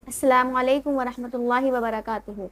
अस्सलामु अलैकुम वरहमतुल्लाहि वबरकातुहू।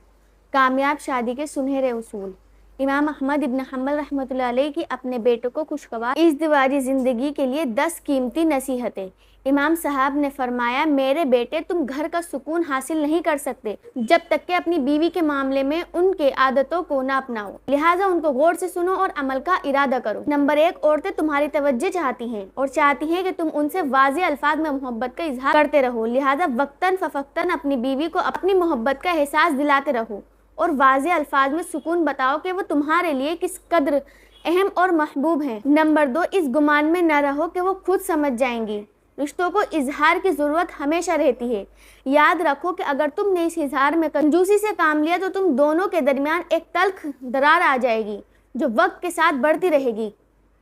कामयाब शादी के सुनहरे उसूल। इमाम अहमद इब्न हम्बल रहमतुल्लाह अलैह की अपने बेटों को खुशगवार इज़्दिवाजी ज़िंदगी के लिए 10 कीमती नसीहतें। इमाम साहब ने फरमाया, मेरे बेटे, तुम घर का सुकून हासिल नहीं कर सकते जब तक कि अपनी बीवी के मामले में उनके आदतों को ना अपनाओ। लिहाजा उनको गौर से सुनो और अमल का इरादा करो। नंबर 1, औरतें तुम्हारी तवज्जो चाहती हैं और चाहती हैं कि तुम उनसे वाज़े अल्फाज में मोहब्बत का इजहार करते रहो। लिहाजा वक्तन फवक्तन अपनी बीवी को अपनी मोहब्बत का एहसास दिलाते रहो और वाज़े अल्फाज में सुकून बताओ कि वो तुम्हारे लिए किस कदर अहम और महबूब हैं। नंबर 2, इस गुमान में न रहो कि वो खुद समझ जाएंगी। रिश्तों को इजहार की ज़रूरत हमेशा रहती है। याद रखो कि अगर तुमने इस इजहार में कंजूसी से काम लिया तो तुम दोनों के दरमियान एक तल्ख दरार आ जाएगी जो वक्त के साथ बढ़ती रहेगी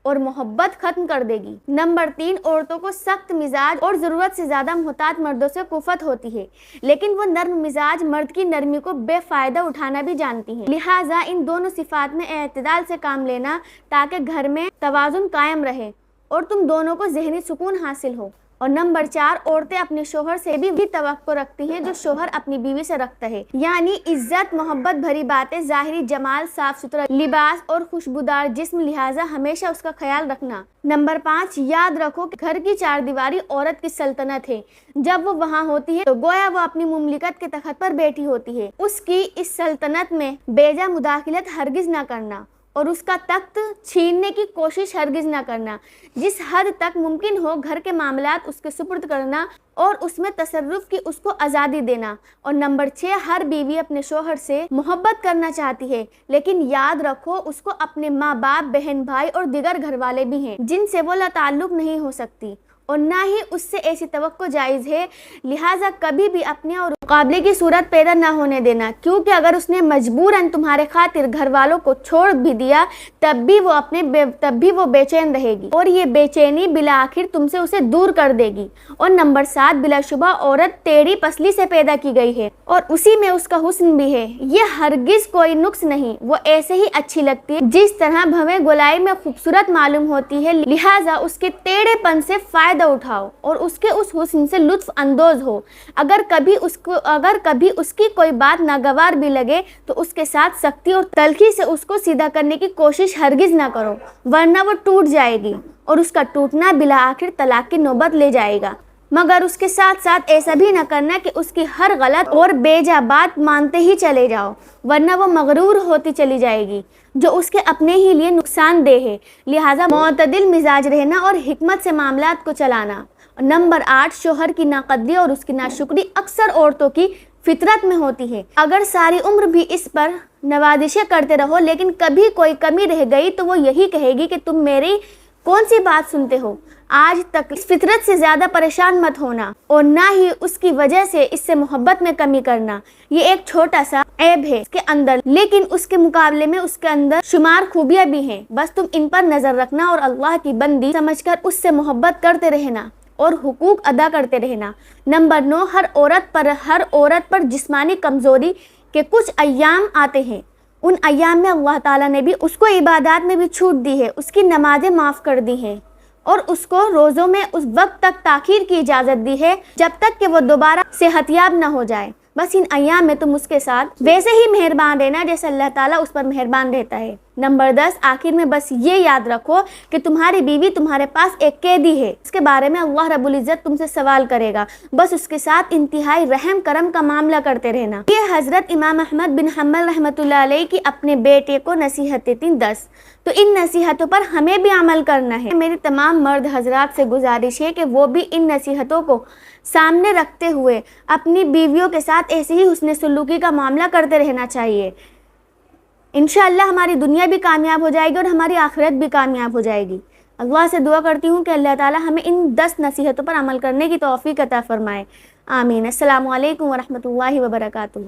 और मोहब्बत ख़त्म कर देगी। नंबर 3, औरतों को सख्त मिजाज और ज़रूरत से ज़्यादा मुहतात मर्दों से कुफत होती है, लेकिन वो नर्म मिजाज मर्द की नरमी को बेफ़ायदा उठाना भी जानती हैं। लिहाजा इन दोनों सिफात में एतदाल से काम लेना ताकि घर में तवाज़ुन कायम रहे और तुम दोनों को ज़हनी सुकून हासिल हो। और नंबर 4, औरतें अपने शोहर से भी तवक्को रखती हैं जो शोहर अपनी बीवी से रखता है, यानी इज्जत, मोहब्बत भरी बातें, ज़ाहिरी जमाल, साफ सुथरा लिबास और खुशबूदार जिस्म। लिहाजा हमेशा उसका ख्याल रखना। नंबर 5, याद रखो कि घर की चार दीवारी औरत की सल्तनत है। जब वो वहाँ होती है तो गोया वो अपनी मुमलिकत के तख्त पर बैठी होती है। उसकी इस सल्तनत में बेजा मुदाखलत हरगिज़ ना करना और उसका तख्त छीनने की कोशिश हरगिज़ ना करना। जिस हद तक मुमकिन हो घर के मामलात उसके सुपुर्द करना और उसमें तसर्रुफ की उसको आज़ादी देना। और नंबर 6, हर बीवी अपने शोहर से मोहब्बत करना चाहती है, लेकिन याद रखो उसको अपने माँ बाप, बहन भाई और दिगर घर वाले भी हैं जिनसे वो ताल्लुक़ नहीं हो सकती और ना ही उससे ऐसी तवक्को जायज़ है। लिहाजा कभी भी अपने और मुकाबले की सूरत पैदा ना होने देना, क्योंकि अगर उसने मजबूरन तुम्हारे खातिर घर वालों को छोड़ भी दिया तब भी वो बेचैन रहेगी और ये बेचैनी बिला आखिर तुमसे उसे दूर कर देगी। और नंबर 7, बिलाशुबा औरत टेढ़ी पसली से पैदा की गई है और उसी में उसका हुस्न भी है। ये हरगिज़ कोई नुक्स नहीं, वो ऐसे ही अच्छी लगती है जिस तरह भवें गोलाई में खूबसूरत मालूम होती है। लिहाजा उसके टेढ़ेपन से फायदा उठाओ और उसके उस हुस्न से लुत्फ अंदोज हो। अगर कभी उसकी कोई बात नागवार भी लगे तो उसके साथ सख्ती और तल्खी से उसको सीधा करने की कोशिश हरगिज़ ना करो, वरना वो टूट जाएगी और उसका टूटना बिला आखिर तलाक की नौबत ले जाएगा। मगर उसके साथ साथ ऐसा भी न करना कि उसकी हर गलत और बेजा बात मानते ही चले जाओ, वरना वो मगरूर होती चली जाएगी जो उसके अपने ही लिए नुकसानदेह है। लिहाजा मोतदिल मिजाज रहना और हिकमत से मामलात को चलाना। नंबर 8, शोहर की नाकदरी और उसकी नाशुक्री अक्सर औरतों की फितरत में होती है। अगर सारी उम्र भी इस पर नवाजिशें करते रहो लेकिन कभी कोई कमी रह गई तो वो यही कहेगी कि तुम मेरी कौन सी बात सुनते हो। आज तक इस फितरत से ज़्यादा परेशान मत होना और ना ही उसकी वजह से इससे मोहब्बत में कमी करना। ये एक छोटा सा ऐब है इसके अंदर, लेकिन उसके मुकाबले में उसके अंदर शुमार खूबियाँ भी हैं। बस तुम इन पर नज़र रखना और अल्लाह की बंदी समझकर उससे मोहब्बत करते रहना और हुकूक अदा करते रहना। नंबर 9, हर औरत पर जिस्मानी कमज़ोरी के कुछ अय्याम आते हैं। उन अय्याम में अल्लाह ताला ने भी उसको इबादत में भी छूट दी है, उसकी नमाजें माफ़ कर दी हैं और उसको रोज़ों में उस वक्त तक ताख़ीर की इजाज़त दी है जब तक कि वो दोबारा सेहतियाब ना हो जाए। बस इन अय्याम में तुम उसके साथ वैसे ही मेहरबान रहना जैसे अल्लाह ताला उस पर मेहरबान रहता है। नंबर 10, आखिर में बस ये याद रखो कि तुम्हारी बीवी तुम्हारे पास एक कैदी है। इसके बारे में अल्लाह रब्बुल इज़्ज़त तुमसे सवाल करेगा। बस उसके साथ इंतहाई रहम करम का मामला करते रहना। ये हज़रत इमाम अहमद बिन हम्बल रहमतुल्लाह अलैह की अपने बेटे को नसीहतें थीं 10। तो इन नसीहतों पर हमें भी अमल करना है। मेरी तमाम मर्द हजरात से गुजारिश है कि वो भी इन नसीहतों को सामने रखते हुए अपनी बीवियों के साथ ऐसे ही हुस्न सलूकी का मामला करते रहना चाहिए। इंशाअल्लाह हमारी दुनिया भी कामयाब हो जाएगी और हमारी आखिरत भी कामयाब हो जाएगी। अल्लाह से दुआ करती हूँ कि अल्लाह ताला हमें इन 10 नसीहतों पर अमल करने की तौफीक अता फरमाए। आमीन। अस्सलामु अलैकुम वरहमतुल्लाहि वबरकातुहू।